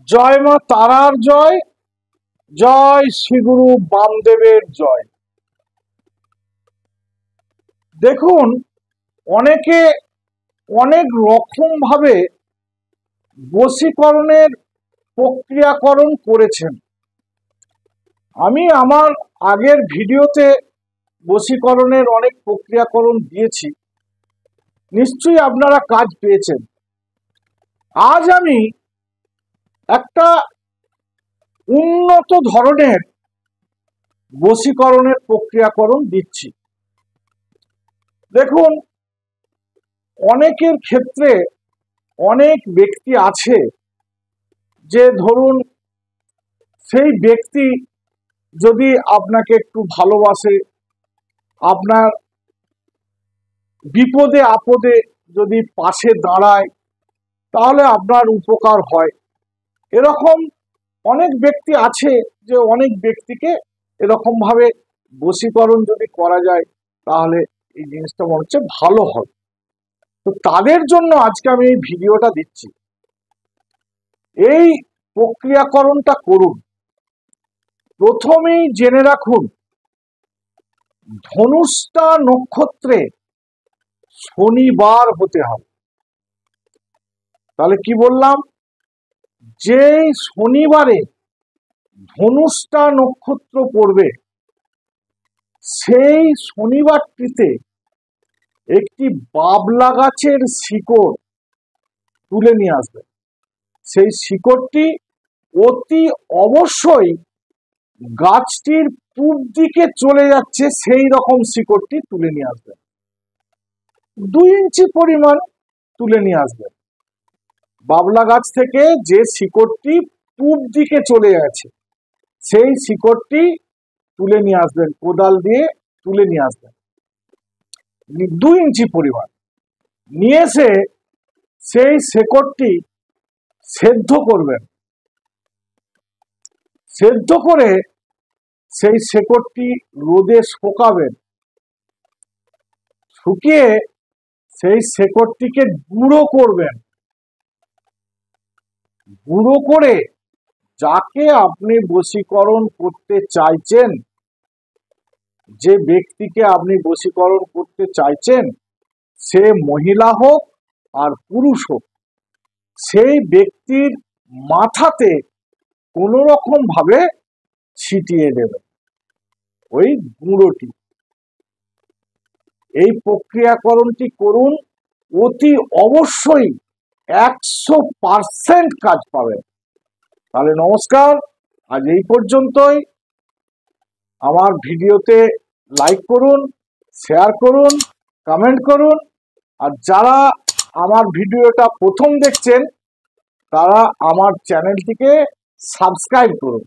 জয় মা তারার জয়, জয় শ্রীগুরু বামদেবের জয়। দেখুন, অনেকে অনেক রকম ভাবে বশীকরণের প্রক্রিয়াকরণ করেছেন। আমি আমার আগের ভিডিওতে বশীকরণের অনেক প্রক্রিয়াকরণ দিয়েছি, নিশ্চয়ই আপনারা কাজ পেয়েছেন। আজ আমি একটা উন্নত ধরনের বশীকরণের প্রক্রিয়াকরণ দিচ্ছি। দেখুন, অনেকের ক্ষেত্রে অনেক ব্যক্তি আছে যে ধরুন সেই ব্যক্তি যদি আপনাকে একটু ভালোবাসে, আপনার বিপদে আপদে যদি পাশে দাঁড়ায়, তাহলে আপনার উপকার হয়। এরকম অনেক ব্যক্তি আছে যে অনেক ব্যক্তিকে এরকম ভাবে বশীকরণ যদি করা যায় তাহলে এই জিনিসটা মনে হচ্ছে ভালো হবে। তো তাদের জন্য আজকে আমি এই ভিডিওটা দিচ্ছি। এই প্রক্রিয়াকরণটা করুন। প্রথমেই জেনে রাখুন, ধনুষ্ঠা নক্ষত্রে শনিবার হতে হবে। তাহলে কি বললাম, যে শনিবারে ধনুষ্ঠা নক্ষত্র পড়বে সেই শনিবারটিতে একটি বাবলা গাছের শিকড় তুলে নিয়ে আসবে। সেই শিকড়টি অতি অবশ্যই গাছটির পূব দিকে চলে যাচ্ছে সেই রকম শিকড়টি তুলে নিয়ে আসবে। 2 ইঞ্চি পরিমাণ তুলে নিয়ে আসবে। বাবলা গাছ থেকে যে শিকড়টি পূব দিকে চলে গেছে সেই শিকড়টি তুলে নিয়ে আসবেন, কোদাল দিয়ে তুলে নিয়ে আসবেন 2 ইঞ্চি পরিমাণ। নিয়ে এসে সেই শিকড়টি সেদ্ধ করবেন। সেদ্ধ করে সেই শিকড়টি রোদে শুকাবেন। শুকিয়ে সেই শিকড়টিকে গুঁড়ো করবেন। গুঁড়ো করে যাকে আপনি বশীকরণ করতে চাইছেন, যে ব্যক্তিকে আপনি বশীকরণ করতে চাইছেন, সে মহিলা হোক আর পুরুষ হোক, সেই ব্যক্তির মাথাতে কোনো রকম ভাবে ছিটিয়ে দেবেন ওই গুঁড়োটি। এই প্রক্রিয়াকরণটি করুন, অতি অবশ্যই 100% কাজ পাবেন। তাহলে নমস্কার, আজ এই পর্যন্তই। আমার ভিডিওতে লাইক করুন, শেয়ার করুন, কমেন্ট করুন। আর যারা আমার ভিডিওটা প্রথম দেখছেন তারা আমার চ্যানেলটিকে সাবস্ক্রাইব করুন।